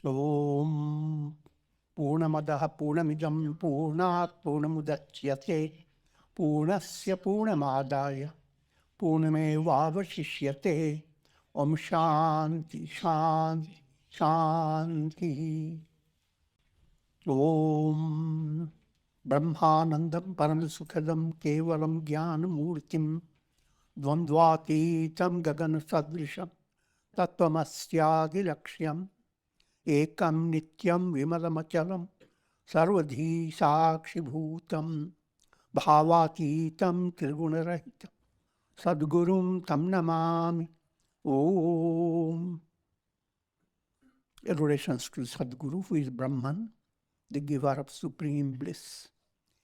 Om Purnamadaha Purnamidam Purnat Purnamudachyate Purnasya Purnamadaya Purnamevavashishyate. Om Shanti Shanti Shanti. Om Brahmanandam Paramasukhadam Kevalam Jnanamurtim Dvandvatitam Gagan Sadrisham Tattvamasyagilakshyam Ekam Nityam Vimalamachalam Sarvadhi Sakshibhutam Bhavatitam Triguna-rahitam Sadgurum Tam Namami. Om. Adorations to Sadguru, who is Brahman, the giver of supreme bliss,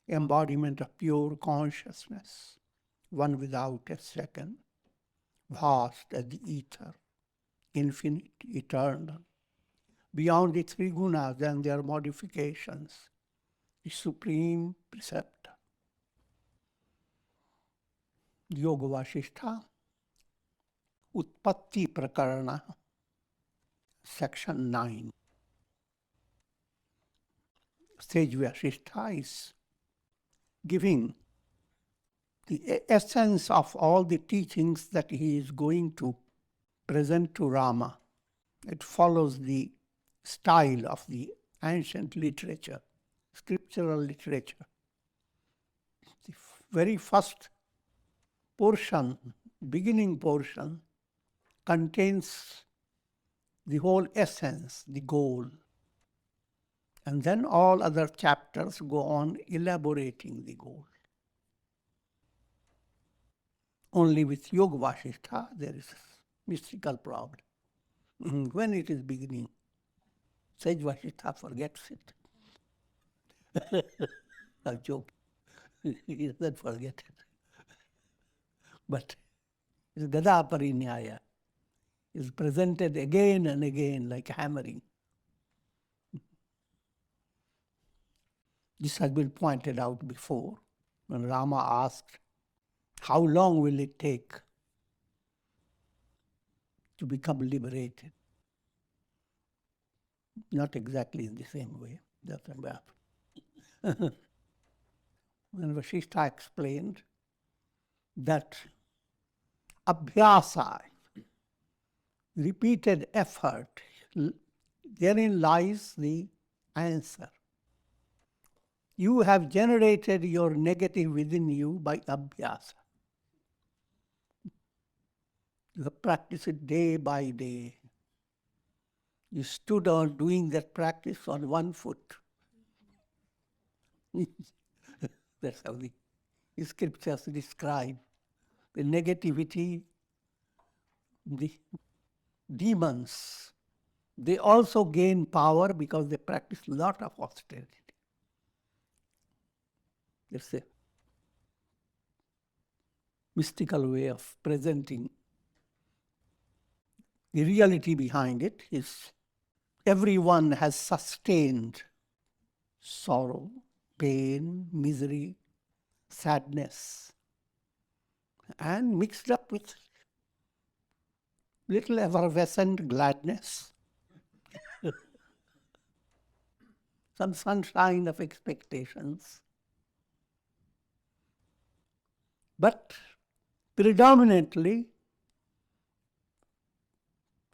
embodiment of pure consciousness, one without a second, vast as the ether, infinite, eternal, beyond the three gunas and their modifications, the supreme preceptor. Yoga Vasishtha, Utpatti Prakarana, Section 9. Sage Vasishtha is giving the essence of all the teachings that he is going to present to Rama. It follows the style of the ancient literature, scriptural literature. The very first portion, beginning portion, contains the whole essence, the goal. And then all other chapters go on elaborating the goal. Only with Yoga Vasishtha there is a mystical problem. When it is beginning, Sage Vasishtha forgets it. A joke. He doesn't forget it. But his Gada Parinyaya is presented again and again like hammering. This has been pointed out before when Rama asked, how long will it take to become liberated? Not exactly in the same way. That's about. When Vasishtha explained that abhyasa, repeated effort, therein lies the answer. You have generated your negative within you by abhyasa. You have practiced it day by day. You stood on doing that practice on one foot. That's how the scriptures describe the negativity, the demons. They also gain power because they practice a lot of austerity. That's a mystical way of presenting. The reality behind it is everyone has sustained sorrow, pain, misery, sadness, and mixed up with little effervescent gladness, some sunshine of expectations. But predominantly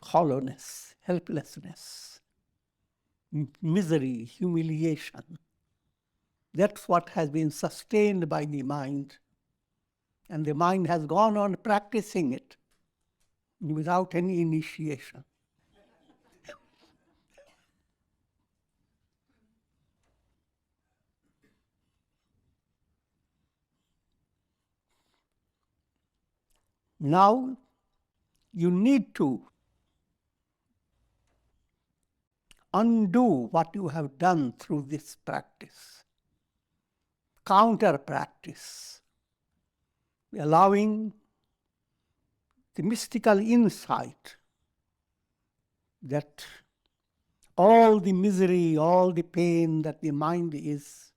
hollowness, helplessness, misery, humiliation. That's what has been sustained by the mind. And the mind has gone on practicing it without any initiation. Now, you need to undo what you have done through this practice. Counter practice, allowing the mystical insight that all the misery, all the pain that the mind is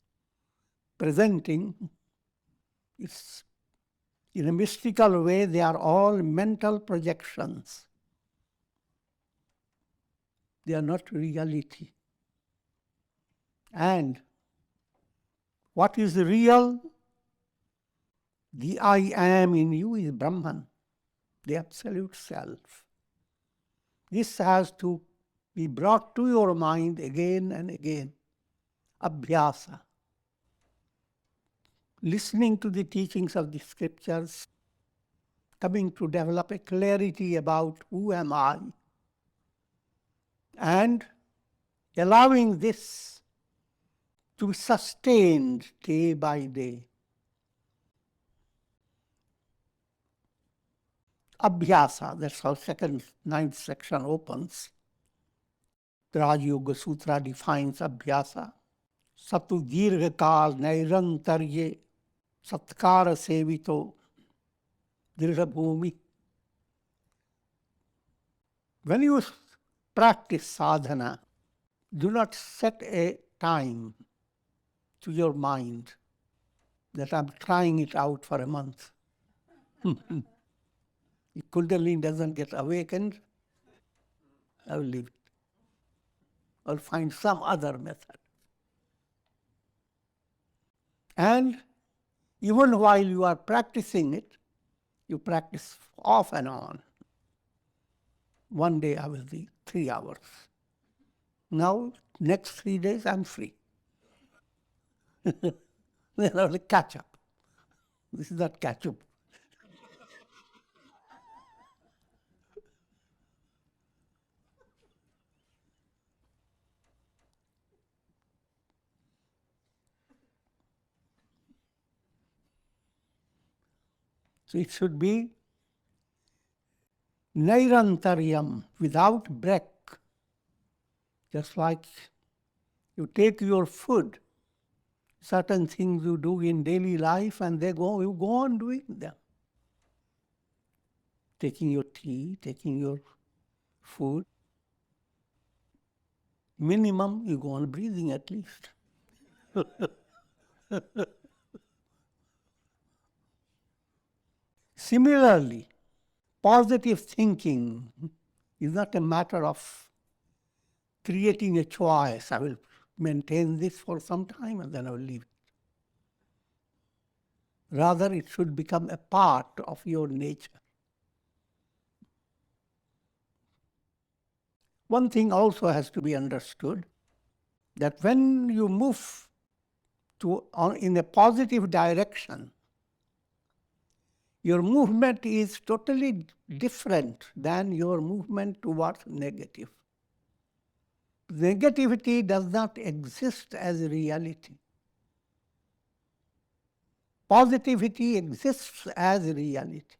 presenting, it's in a mystical way, they are all mental projections. They are not reality. And what is real? The I am in you is Brahman, the absolute self. This has to be brought to your mind again and again. Abhyasa. Listening to the teachings of the scriptures, coming to develop a clarity about who am I, and allowing this to be sustained day by day. Abhyasa, that's how second, ninth section opens. The Raj Yoga Sutra defines Abhyasa. Satu dirghakal nairantarye satkara sevito dridhabhumi. When you practice sadhana, do not set a time to your mind that I'm trying it out for a month. If Kundalini doesn't get awakened, I will leave it. Or find some other method. And even while you are practicing it, you practice off and on. One day I will be 3 hours. Now, next 3 days, I'm free. Then I will catch up. This is not catch up. So it should be nairantaryam, without break. Just like you take your food, certain things you do in daily life, and you go on doing them. Taking your tea, taking your food. Minimum, you go on breathing at least. Similarly, positive thinking is not a matter of creating a choice. I will maintain this for some time and then I will leave it. Rather, it should become a part of your nature. One thing also has to be understood, that when you move in a positive direction, your movement is totally different than your movement towards negative. Negativity does not exist as reality. Positivity exists as reality.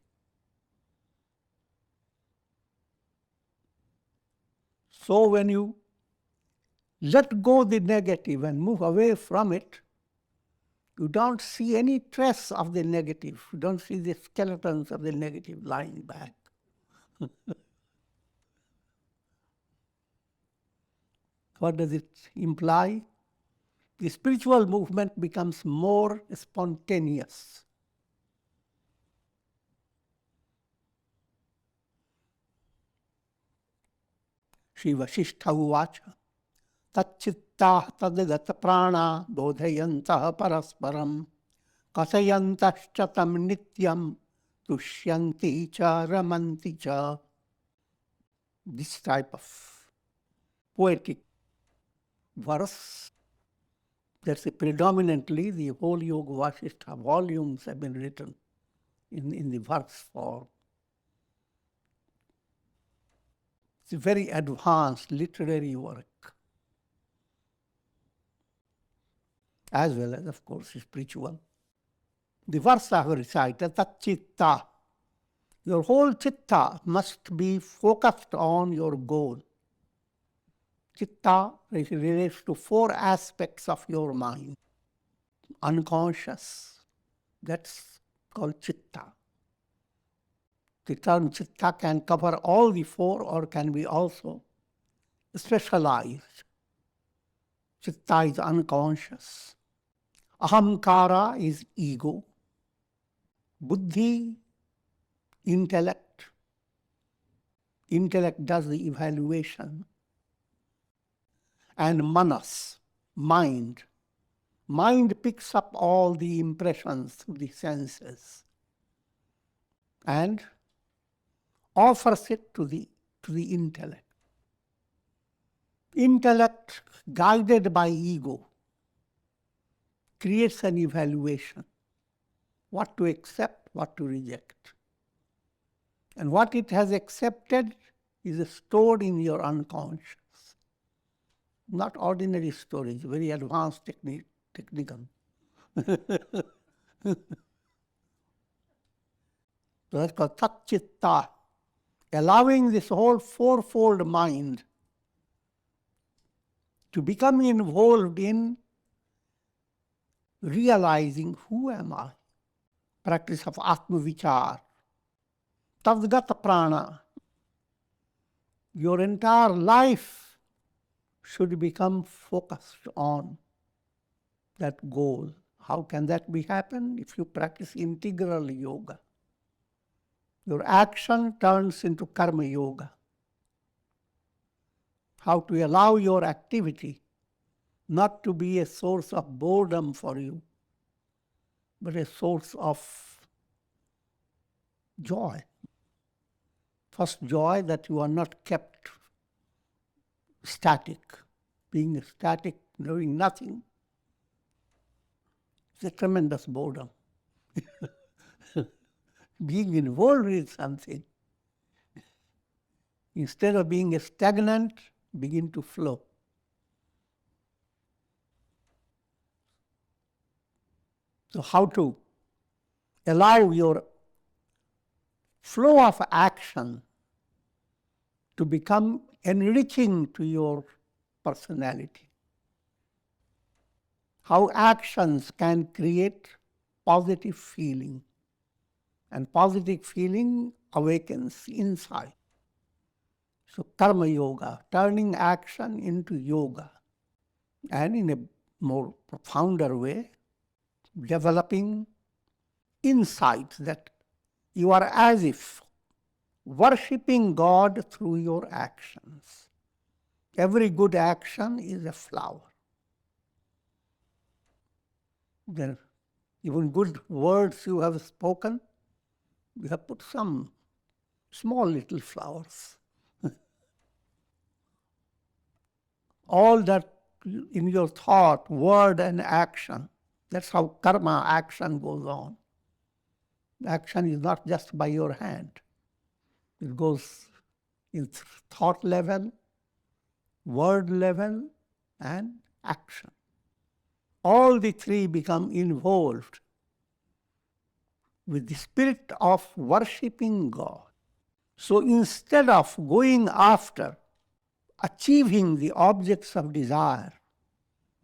So when you let go the negative and move away from it, you don't see any trace of the negative. You don't see the skeletons of the negative lying back. What does it imply? The spiritual movement becomes more spontaneous. Shri Vasishtha Uvacha Tatchittah Tadagata Prana Bodhayantah Parasparam Kasayantascha Tam Nityam Tushyanti Cha Ramanti Cha. This type of poetic verse, that's predominantly the whole Yoga Vasishtha volumes have been written in the verse form. It's a very advanced literary work, as well as, of course, spiritual. The verse I have recited, Tat Chitta, your whole chitta must be focused on your goal. Chitta relates to 4 aspects of your mind. Unconscious, that's called chitta. The term chitta can cover all the 4 or can be also specialized. Chitta is unconscious. Ahamkara is ego. Buddhi, intellect. Intellect does the evaluation. and manas, mind. Mind picks up all the impressions through the senses and offers it to the intellect. Intellect, guided by ego, creates an evaluation, what to accept, what to reject. And what it has accepted is stored in your unconscious. Not ordinary storage, very advanced technical. So that's called tat-chitta, allowing this whole fourfold mind to become involved in realizing who am I. Practice of Atma-vichar, Tadgata prana. Your entire life should become focused on that goal. How can that be happen? If you practice integral yoga. Your action turns into karma yoga. How to allow your activity not to be a source of boredom for you, but a source of joy. First, joy that you are not kept static. Being static, doing nothing, is a tremendous boredom. Being involved with something, instead of being stagnant, begin to flow. So how to allow your flow of action to become enriching to your personality. How actions can create positive feeling, and positive feeling awakens insight. So karma yoga, turning action into yoga, and in a more profounder way, developing insight that you are as if worshipping God through your actions. Every good action is a flower. Then even good words you have spoken, you have put some small little flowers. All that in your thought, word and action, that's how karma action goes on. Action is not just by your hand. It goes in thought level, word level, and action. All the three become involved with the spirit of worshipping God. So instead of going after achieving the objects of desire,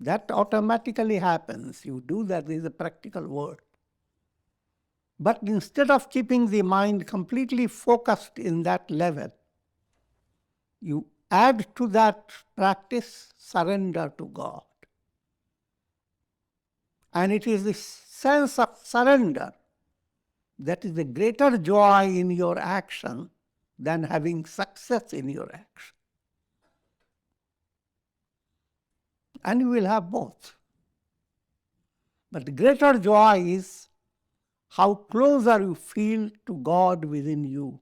that automatically happens. You do that, is a practical word. But instead of keeping the mind completely focused in that level, you add to that practice surrender to God. And it is this sense of surrender that is the greater joy in your action than having success in your action. And you will have both. But the greater joy is how closer you feel to God within you.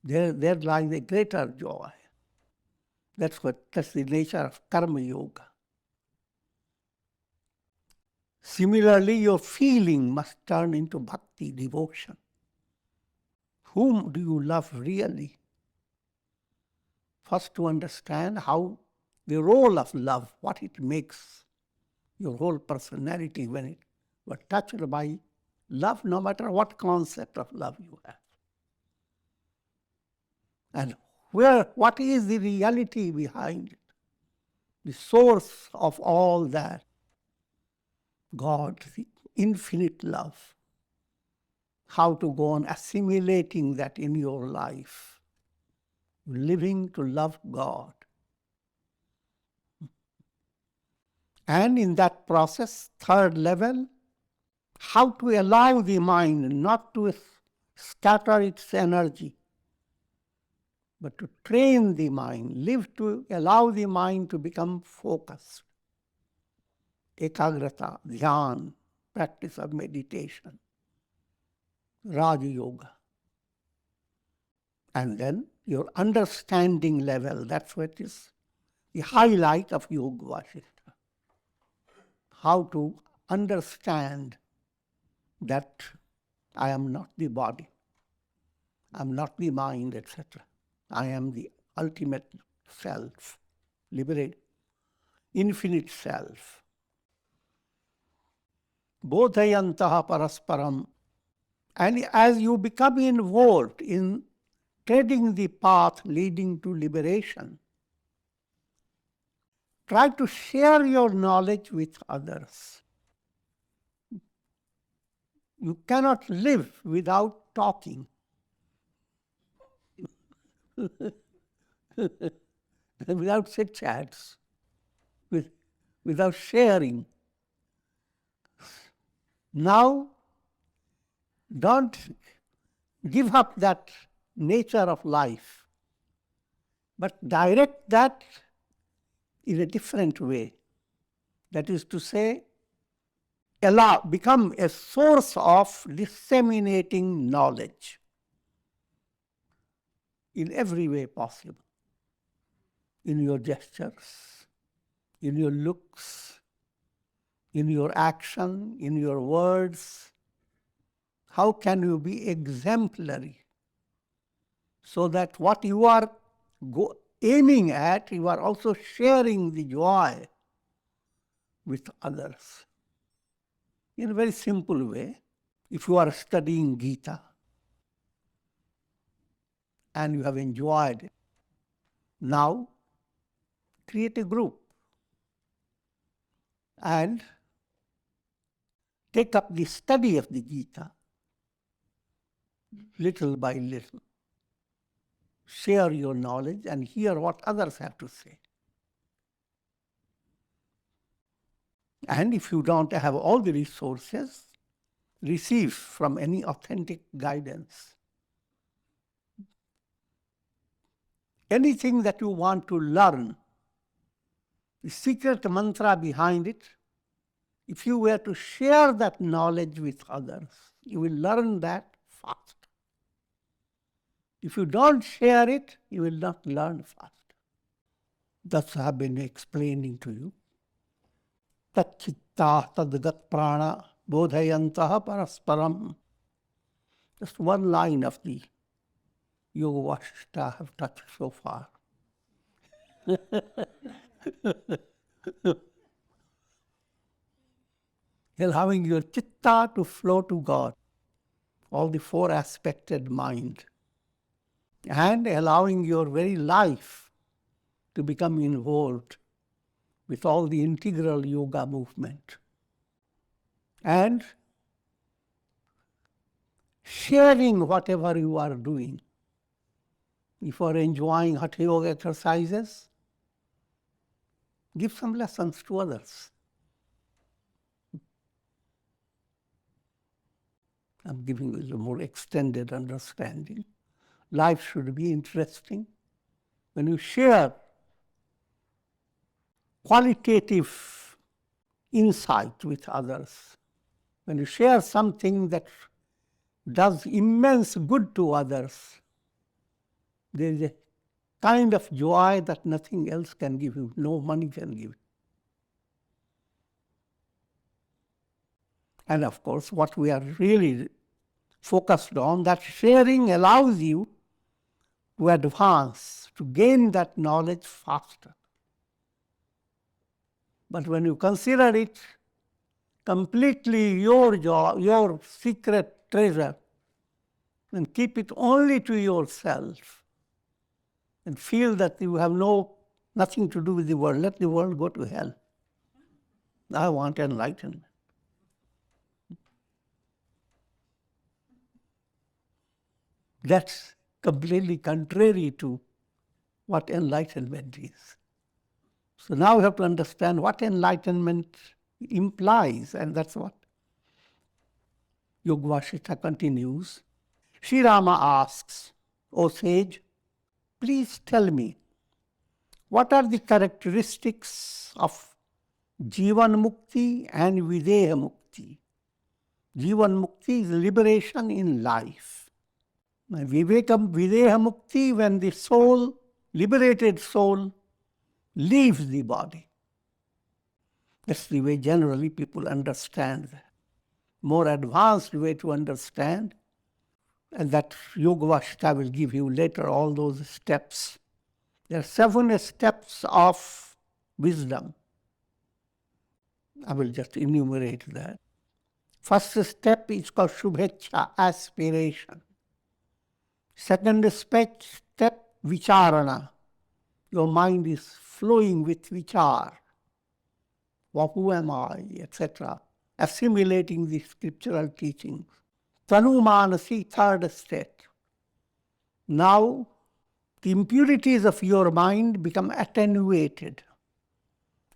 There lies a greater joy. That's the nature of karma yoga. Similarly, your feeling must turn into bhakti, devotion. Whom do you love really? First, to understand how the role of love, what it makes your whole personality when it was touched by love, no matter what concept of love you have. And what is the reality behind it? The source of all that. God, the infinite love. How to go on assimilating that in your life. Living to love God. And in that process, third level, how to allow the mind not to scatter its energy, but to train the mind, live to allow the mind to become focused. Ekagrata, dhyan, practice of meditation, Raja Yoga. And then your understanding level, that's what is the highlight of Yoga Vasishtha. How to understand that I am not the body, I am not the mind, etc. I am the ultimate self, liberated, infinite self. Bodhayantaha parasparam. And as you become involved in treading the path leading to liberation, try to share your knowledge with others. You cannot live without talking. Without chit-chats, without sharing. Now, don't give up that nature of life, but direct that in a different way. That is to say, become a source of disseminating knowledge in every way possible. In your gestures, in your looks, in your action, in your words. How can you be exemplary so that what you are aiming at, you are also sharing the joy with others? In a very simple way, if you are studying Gita and you have enjoyed it, now create a group and take up the study of the Gita little by little. Share your knowledge and hear what others have to say. And if you don't have all the resources, receive from any authentic guidance. Anything that you want to learn, the secret mantra behind it, if you were to share that knowledge with others, you will learn that fast. If you don't share it, you will not learn fast. That's what I've been explaining to you. Tat chitta tadgat prana bodhayantaha parasparam. Just one line of the Yoga Vasishtha I have touched so far. Allowing your chitta to flow to God, all the four-aspected mind, and allowing your very life to become involved with all the integral yoga movement. And sharing whatever you are doing. If you are enjoying Hatha Yoga exercises, give some lessons to others. I'm giving you a more extended understanding. Life should be interesting. When you share qualitative insight with others, when you share something that does immense good to others, there is a kind of joy that nothing else can give you, no money can give. And of course, what we are really focused on, that sharing allows you to advance, to gain that knowledge faster. But when you consider it completely your joy, your secret treasure, then keep it only to yourself and feel that you have nothing to do with the world. Let the world go to hell. I want enlightenment. That's completely contrary to what enlightenment is. So now we have to understand what enlightenment implies, and that's what Yoga Vasishtha continues. Sri Rama asks, O sage, please tell me, what are the characteristics of Jivan Mukti and Videha Mukti? Jivan Mukti is liberation in life. Videha Mukti, when the soul, liberated soul, leaves the body. That's the way generally people understand that. More advanced way to understand, and that Yoga Vasishtha will give you later all those steps. There are 7 steps of wisdom. I will just enumerate that. First step is called Shubhecha, aspiration. Second step, Vicharana. Your mind is flowing with vichar. Who am I, etc. Assimilating the scriptural teachings. Tanumanasi, third state. Now, the impurities of your mind become attenuated.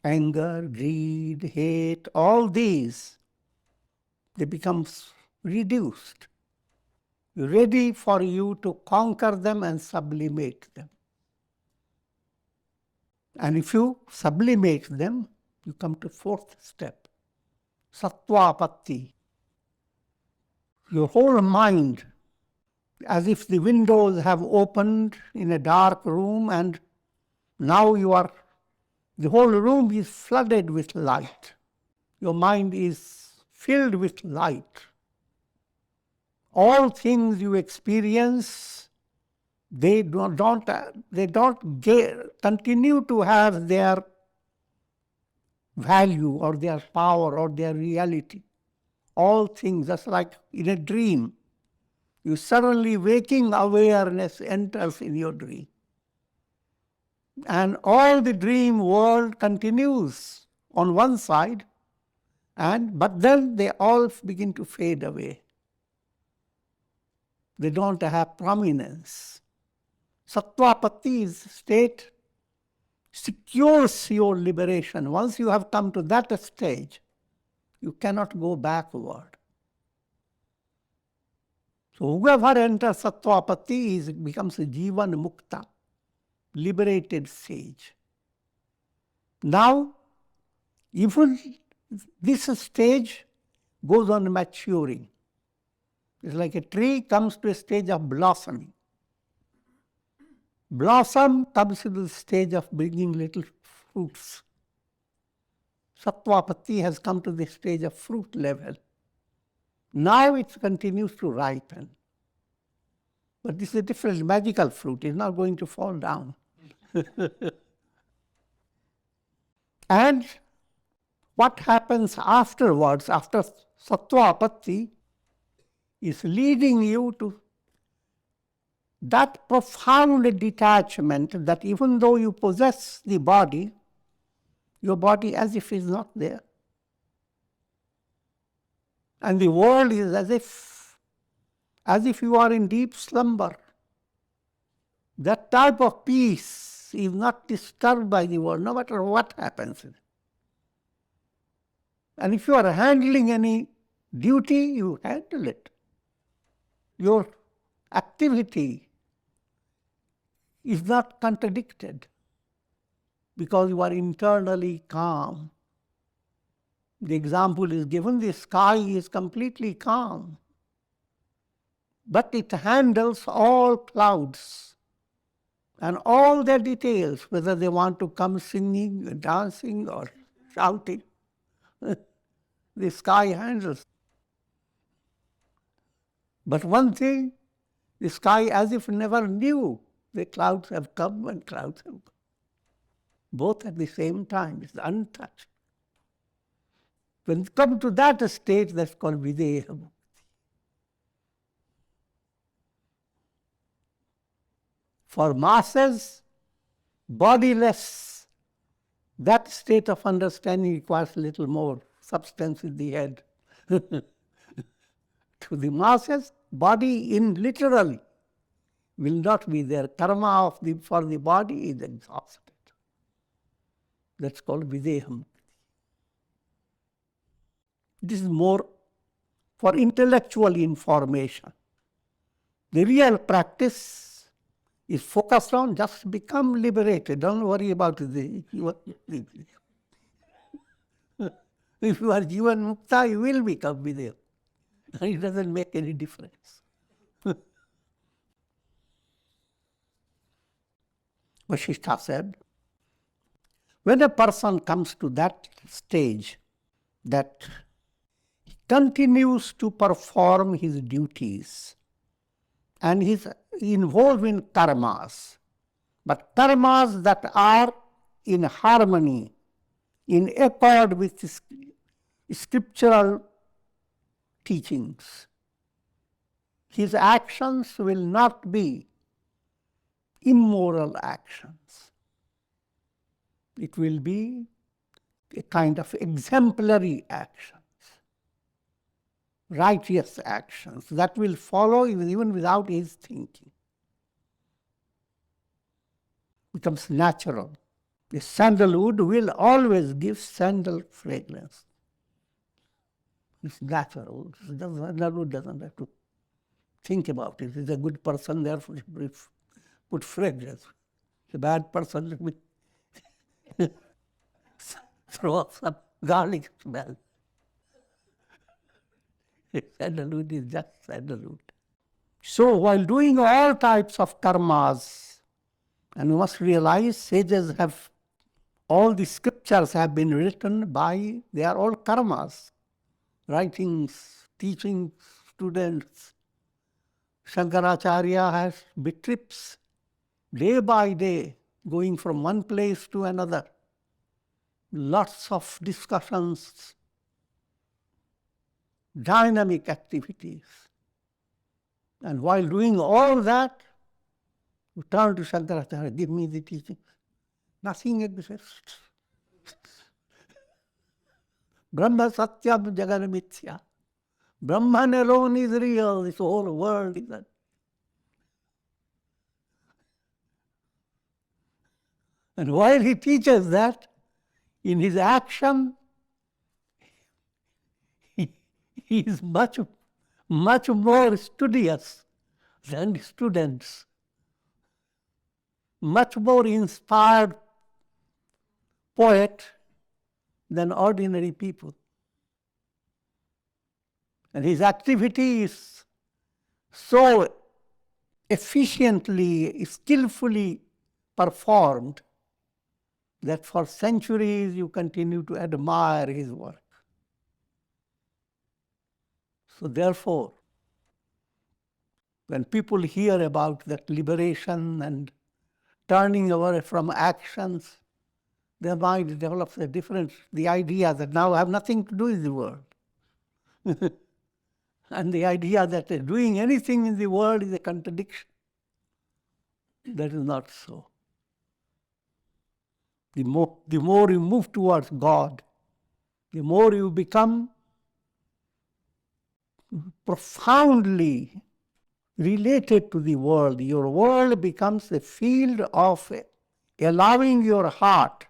Anger, greed, hate, all these, they become reduced. Ready for you to conquer them and sublimate them. And if you sublimate them, you come to 4th step, Sattvapatti. Your whole mind, as if the windows have opened in a dark room and now the whole room is flooded with light. Your mind is filled with light. All things you experience, they don't continue to have their value or their power or their reality. All things, just like in a dream. You suddenly waking awareness enters in your dream. And all the dream world continues on one side, but then they all begin to fade away. They don't have prominence. Sattvapatti's state secures your liberation. Once you have come to that stage, you cannot go backward. So whoever enters Sattvapatti becomes a Jivan Mukta, liberated sage. Now, even this stage goes on maturing. It's like a tree comes to a stage of blossoming. Blossom comes to the stage of bringing little fruits. Sattvapatti has come to the stage of fruit level. Now it continues to ripen. But this is a different magical fruit. It's not going to fall down. And what happens afterwards, after Sattvapatti, is leading you to that profound detachment that even though you possess the body, your body as if is not there. And the world is as if you are in deep slumber. That type of peace is not disturbed by the world, no matter what happens. And if you are handling any duty, you handle it. Your activity is not contradicted because you are internally calm. The example is given, the sky is completely calm, but it handles all clouds and all their details, whether they want to come singing, dancing, or shouting. The sky handles. But one thing, the sky as if never knew the clouds have come and clouds have gone. Both at the same time, it's untouched. When you come to that state, that's called Videha Mukti. For masses, bodiless, that state of understanding requires a little more substance in the head. To the masses, body in literally will not be there. Karma for the body is exhausted. That's called Videha Mukti. This is more for intellectual information. The real practice is focused on, just become liberated. Don't worry about if you are Jivan Mukta, you will become Vidya. It doesn't make any difference. Vasishtha said, when a person comes to that stage that he continues to perform his duties and he is involved in karmas, but karmas that are in harmony, in accord with scriptural teachings, his actions will not be immoral actions. It will be a kind of exemplary actions, righteous actions that will follow even without his thinking. Becomes natural. The sandalwood will always give sandal fragrance. It's natural. Sandalwood doesn't have to think about it. He's a good person, therefore put fragrance. It's a bad person, let me throw up some garlic smell. Sandalwood is just sandalwood. So while doing all types of karmas, and we must realize sages have, all the scriptures have been written by, they are all karmas, writings, teaching students. Shankaracharya has big trips, day by day, going from one place to another. Lots of discussions, dynamic activities. And while doing all that, you turn to Shankaracharya, give me the teachings. Nothing exists. Brahma Satyam Jagan Mithya. Brahman alone is real, this whole world is that. And while he teaches that, in his action, he is much more studious than students, much more inspired poet than ordinary people. And his activity is so efficiently, skillfully performed that for centuries you continue to admire his work. So therefore, when people hear about that liberation and turning away from actions, their mind develops the idea that now I have nothing to do with the world. And the idea that doing anything in the world is a contradiction. That is not so. The more you move towards God, the more you become profoundly related to the world. Your world becomes a field of allowing your heart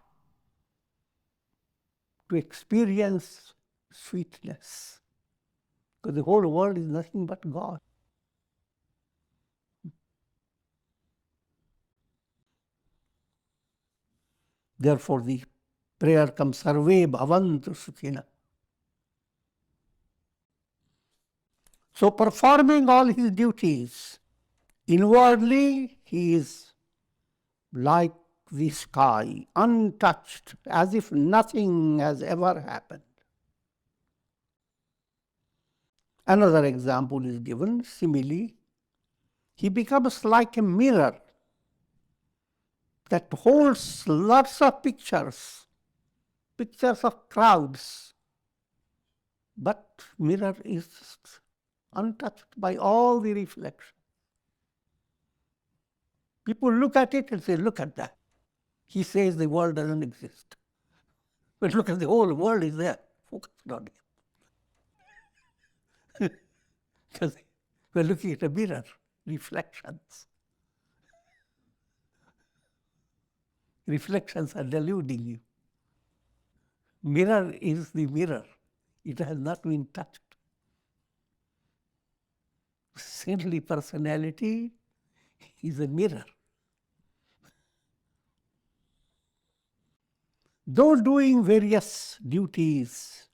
to experience sweetness. Because the whole world is nothing but God. Therefore, the prayer comes, Sarve Bhavantu Sukhina. So, performing all his duties, inwardly he is like the sky, untouched, as if nothing has ever happened. Another example is given, simile. He becomes like a mirror that holds lots of pictures of crowds, but mirror is untouched by all the reflection. People look at it and say, look at that. He says the world doesn't exist. But look at the whole world is there, focused on him. Because we're looking at a mirror, reflections. Reflections are deluding you. Mirror is the mirror. It has not been touched. Saintly personality is a mirror. Though doing various duties,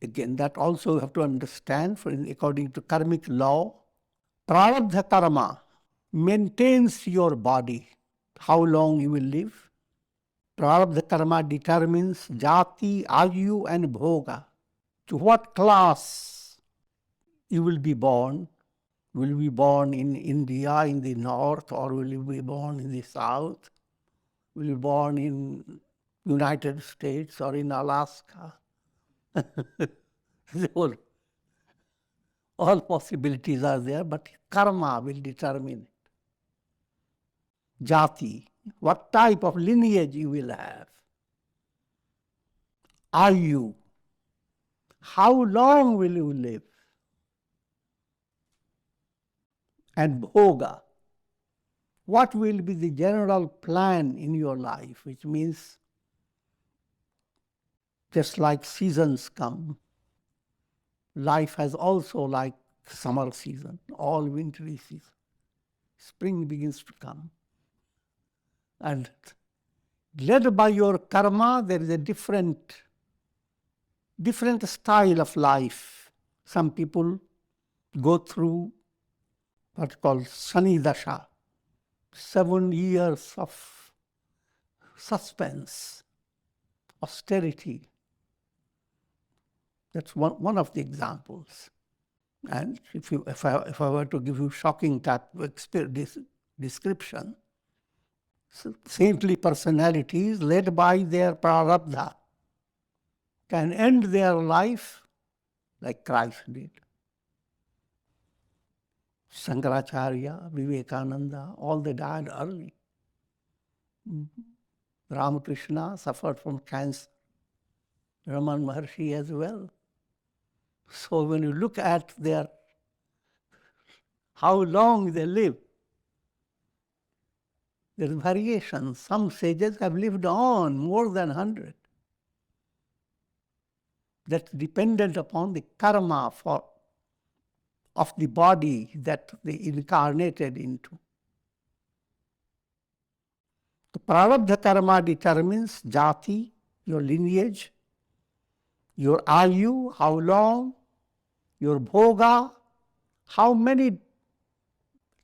again, that also you have to understand, according to karmic law, prarabdha karma maintains your body, how long you will live. Prarabdha karma determines jati, ayu and bhoga. To what class you will be born. Will you be born in India, in the north, or will you be born in the south? Will you be born in United States or in Alaska? all possibilities are there, but karma will determine it. Jati, what type of lineage you will have. Ayu, how long will you live? And bhoga, what will be the general plan in your life, which means just like seasons come, life has also like summer season, all wintry season. Spring begins to come. And led by your karma, there is a different style of life. Some people go through what's called Shani Dasha, 7 years of suspense, austerity. That's one of the examples. And if I were to give you shocking type of description, saintly personalities led by their prarabdha can end their life like Christ did. Shankaracharya, Vivekananda, all they died early. Ramakrishna suffered from cancer. Raman Maharshi as well. So when you look at how long they live, there is variation. Some sages have lived on more than 100. That's dependent upon the karma of the body that they incarnated into. The prarabdha karma determines jati, your lineage, your ayu, how long, your bhoga, how many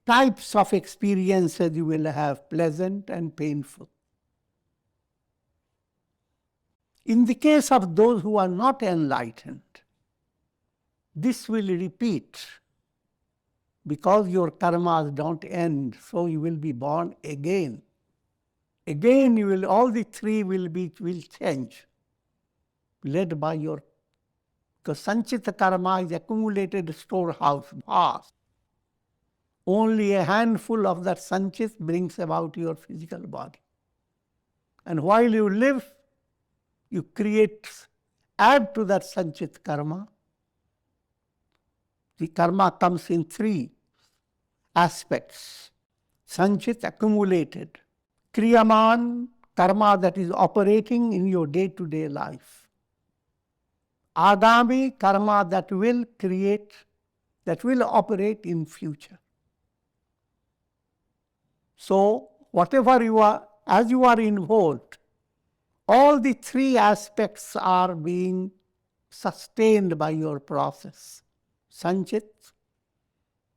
types of experiences you will have, pleasant and painful. In the case of those who are not enlightened, this will repeat because your karmas don't end, so you will be born again. Again, all the three will change, led by your, because sanchita karma is accumulated storehouse, vast. Only a handful of that sanchit brings about your physical body. And while you live, you add to that sanchit karma. The karma comes in 3 aspects. Sanchit, accumulated. Kriyaman, karma that is operating in your day-to-day life. Agami, karma that will operate in future. So, whatever you are, as you are involved, all the 3 aspects are being sustained by your process. Sanchit,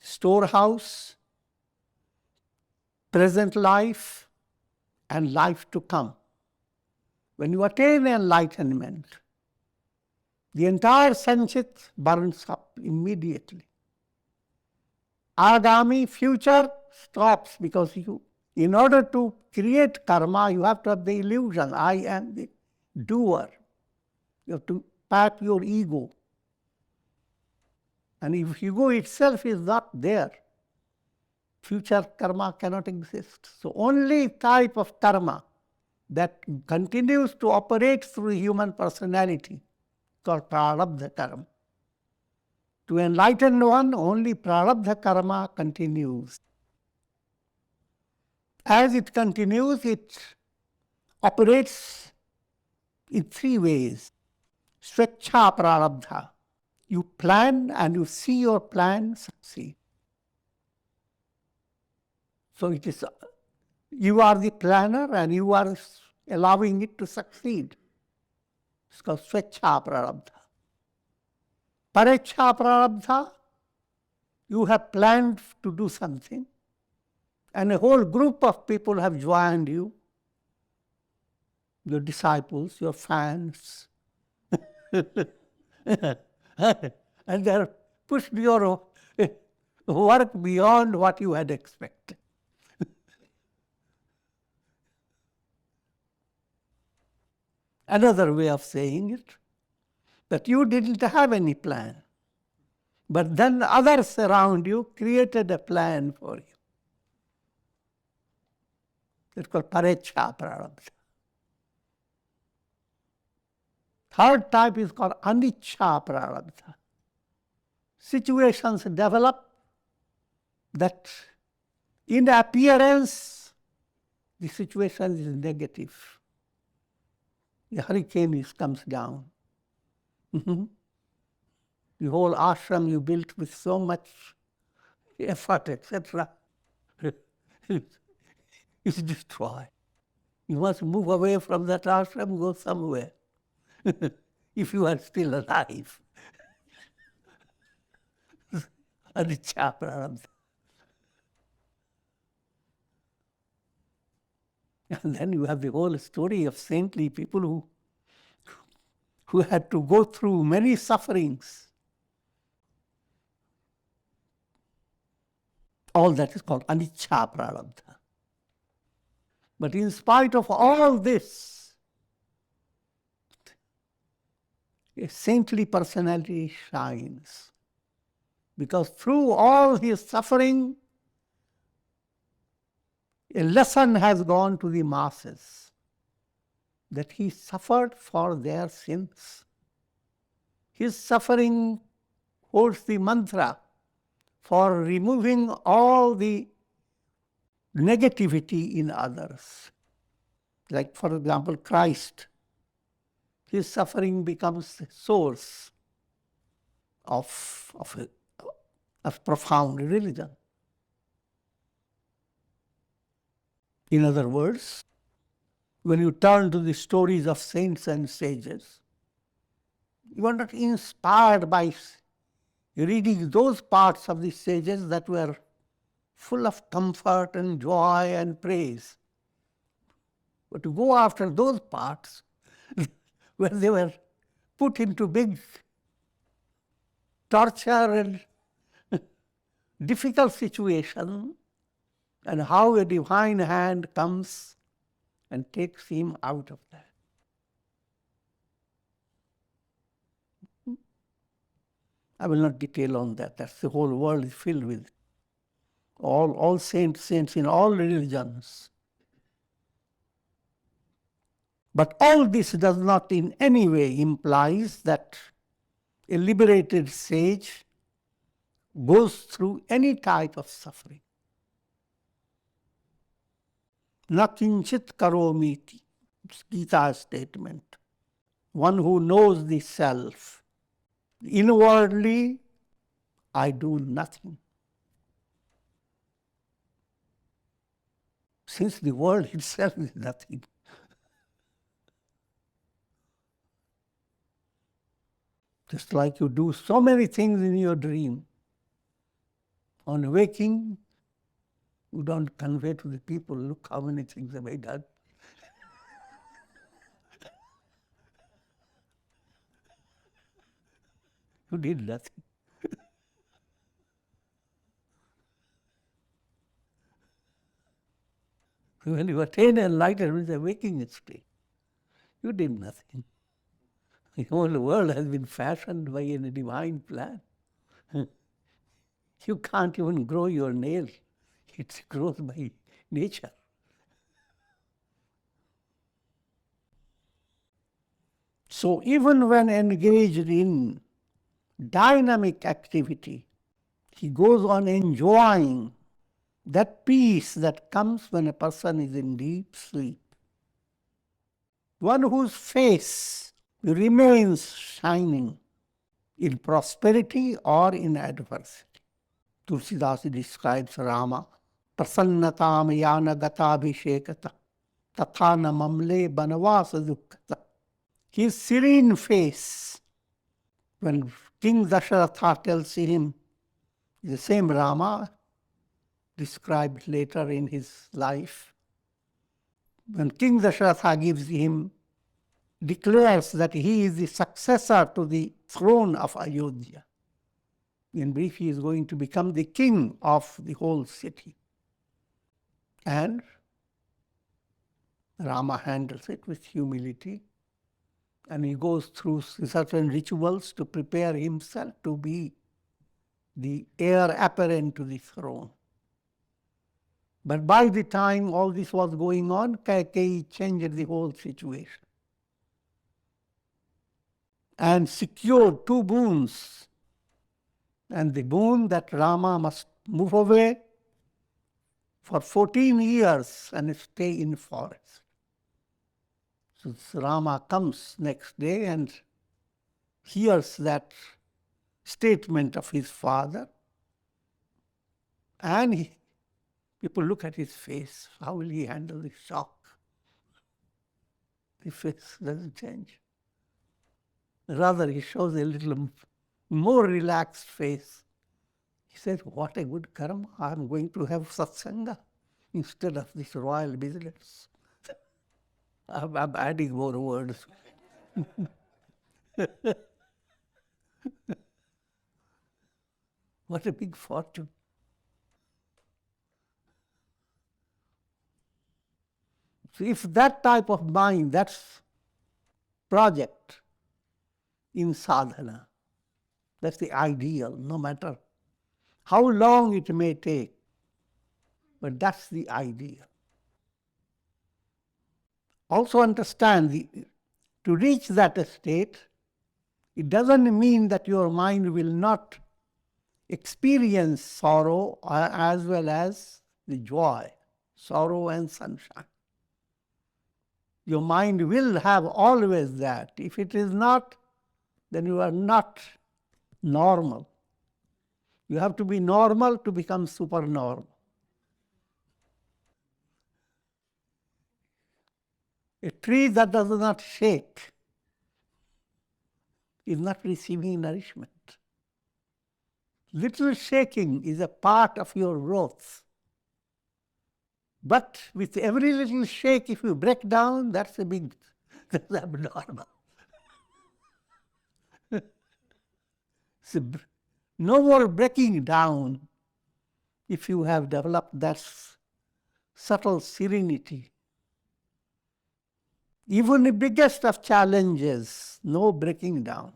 storehouse, present life, and life to come. When you attain enlightenment, the entire sanchit burns up immediately. Agami, future, stops because in order to create karma, you have to have the illusion, I am the doer. You have to pat your ego. And if ego itself is not there, future karma cannot exist. So only type of karma that continues to operate through human personality called prarabdha karma. To enlighten one, only prarabdha karma continues. As it continues, it operates in 3 ways. Swecha prarabdha. You plan and you see your plan succeed. So it is, you are the planner and you are allowing it to succeed. It's called Swecha Prarabdha. Parecha Prarabdha, you have planned to do something, and a whole group of people have joined you, your disciples, your fans, and they are pushed your work beyond what you had expected. Another way of saying it, that you didn't have any plan, but then others around you created a plan for you. It's called Parecha Prarabdha. Third type is called Anicca Prarabdha. Situations develop that in appearance the situation is negative. The hurricane comes down. The whole ashram you built with so much effort, etc., is destroyed. You must move away from that ashram, go somewhere, if you are still alive. Anicca Prarabdha. And then you have the whole story of saintly people who had to go through many sufferings. All that is called Anicca Prarabdha. But in spite of all this, a saintly personality shines. Because through all his suffering, a lesson has gone to the masses that he suffered for their sins. His suffering holds the mantra for removing all the negativity in others. Like, for example, Christ. His suffering becomes the source of profound religion. In other words, when you turn to the stories of saints and sages, you are not inspired by reading those parts of the sages that were full of comfort and joy and praise, but to go after those parts where they were put into big torture and difficult situation, and how a divine hand comes and takes him out of that. I will not detail on that. That's the whole world is filled with. All saints in all religions. But all this does not in any way implies that a liberated sage goes through any type of suffering. Nakinchit karomiti, it's Gita statement. One who knows the self. Inwardly, I do nothing. Since the world itself is nothing. Just like you do so many things in your dream. On waking, you don't convey to the people, look how many things have I done. You did nothing. When you attain enlightenment, the waking state, you did nothing. The whole world has been fashioned by a divine plan. You can't even grow your nail. It grows by nature. So even when engaged in dynamic activity, he goes on enjoying that peace that comes when a person is in deep sleep. One whose face remains shining in prosperity or in adversity. Tulsidas describes Rama, prasannatam yana gatabhishekata tathana mamle banavasa dukkata. His serene face, when King Dasharatha tells him, the same Rama described later in his life, when King Dasharatha declares that he is the successor to the throne of Ayodhya. In brief, he is going to become the king of the whole city. And Rama handles it with humility, and he goes through certain rituals to prepare himself to be the heir apparent to the throne. But by the time all this was going on, Kaikeyi changed the whole situation and secured two boons. And the boon that Rama must move away for 14 years and stay in forest. So Rama comes next day and hears that statement of his father, and people look at his face. How will he handle the shock? The face doesn't change. Rather, he shows a little more relaxed face. He says, what a good karma. I'm going to have satsanga instead of this royal business. I'm adding more words. What a big fortune. So if that type of mind, that's project in sadhana, that's the ideal, no matter how long it may take, but that's the ideal. Also understand, to reach that state, it doesn't mean that your mind will not experience sorrow as well as the joy, sorrow and sunshine. Your mind will have always that. If it is not, then you are not normal. You have to be normal to become supernormal. A tree that does not shake is not receiving nourishment. Little shaking is a part of your growth. But with every little shake, if you break down, that's abnormal. So no more breaking down if you have developed that subtle serenity. Even the biggest of challenges, no breaking down.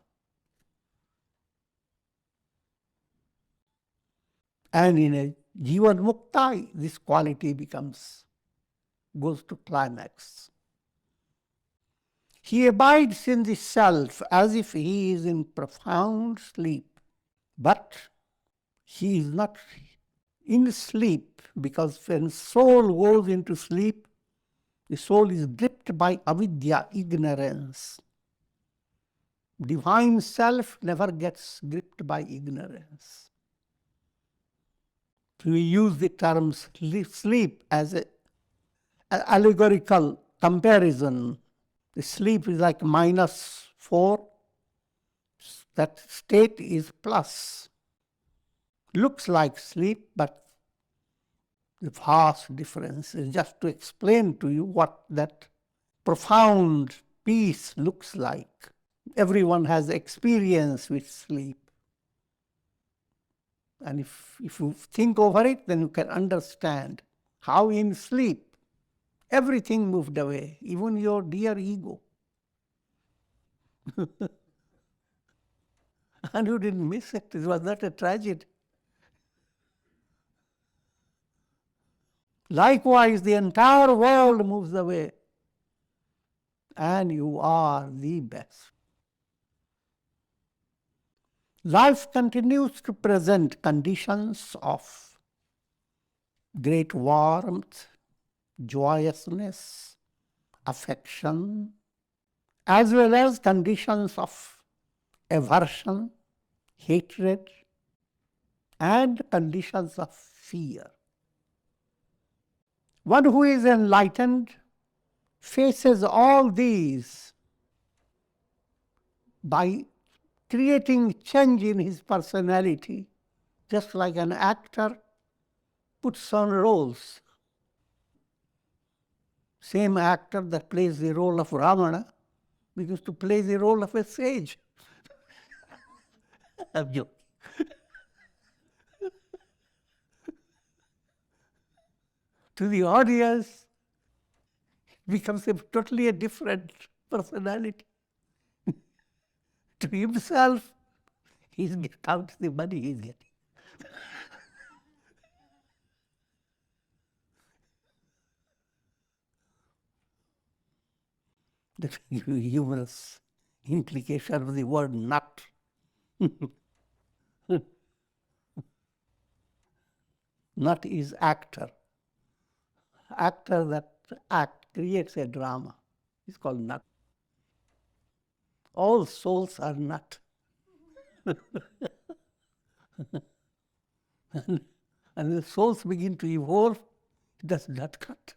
And in a Jivan Mukta, this quality goes to climax. He abides in the self as if he is in profound sleep. But he is not in sleep, because when soul goes into sleep, the soul is gripped by avidya, ignorance. Divine self never gets gripped by ignorance. We use the term sleep as an allegorical comparison. The sleep is like -4. That state is plus. Looks like sleep, but the vast difference is just to explain to you what that profound peace looks like. Everyone has experience with sleep. And if you think over it, then you can understand how in sleep everything moved away, even your dear ego. And you didn't miss it. It was not a tragedy. Likewise, the entire world moves away, and you are the best. Life continues to present conditions of great warmth, joyousness, affection, as well as conditions of aversion, hatred, and conditions of fear. One who is enlightened faces all these by creating change in his personality, just like an actor puts on roles. Same actor that plays the role of Ravana begins to play the role of a sage. I'm joking. To the audience, becomes totally a different personality. To himself, he's counts the money he's getting. The humorous implication of the word nut. Nut is actor. Actor that creates a drama. It's called nut. All souls are nut. And the souls begin to evolve, it does not cut.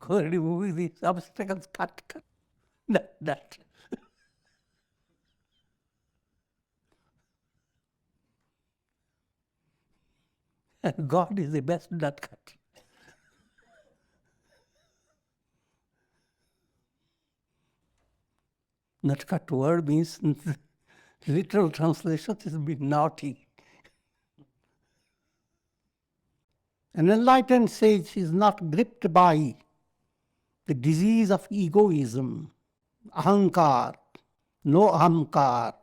Go removing these obstacles, cut. Nut. And God is the best nut cut. Nut cut word means, literal translation is be naughty. An enlightened sage is not gripped by the disease of egoism, ahankar, no ahankar,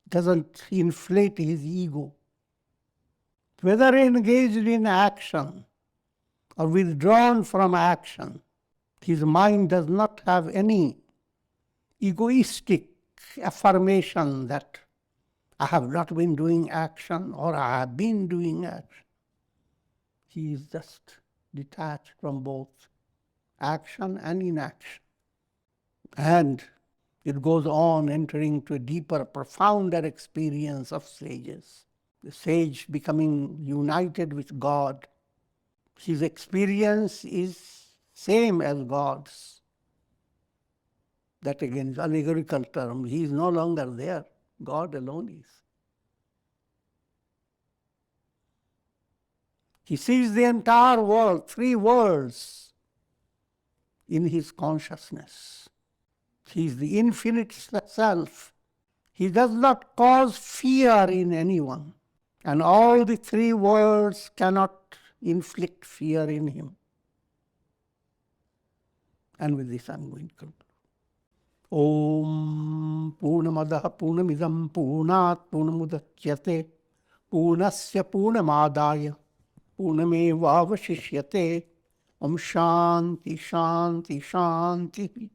doesn't inflate his ego. Whether engaged in action or withdrawn from action, his mind does not have any egoistic affirmation that I have not been doing action or I have been doing action. He is just detached from both action and inaction. And it goes on entering to a deeper, profounder experience of sages. The sage becoming united with God. His experience is same as God's. That again is allegorical term. He is no longer there. God alone is. He sees the entire world, three worlds, in his consciousness. He is the infinite self. He does not cause fear in anyone. And all the three worlds cannot inflict fear in him. And with this I'm going to conclude. Om Purnamadaha Purnamidam Purnat Purnamudachyate Purnasya Purnamadaya Purnamevavashishyate Om Shanti Shanti Shanti.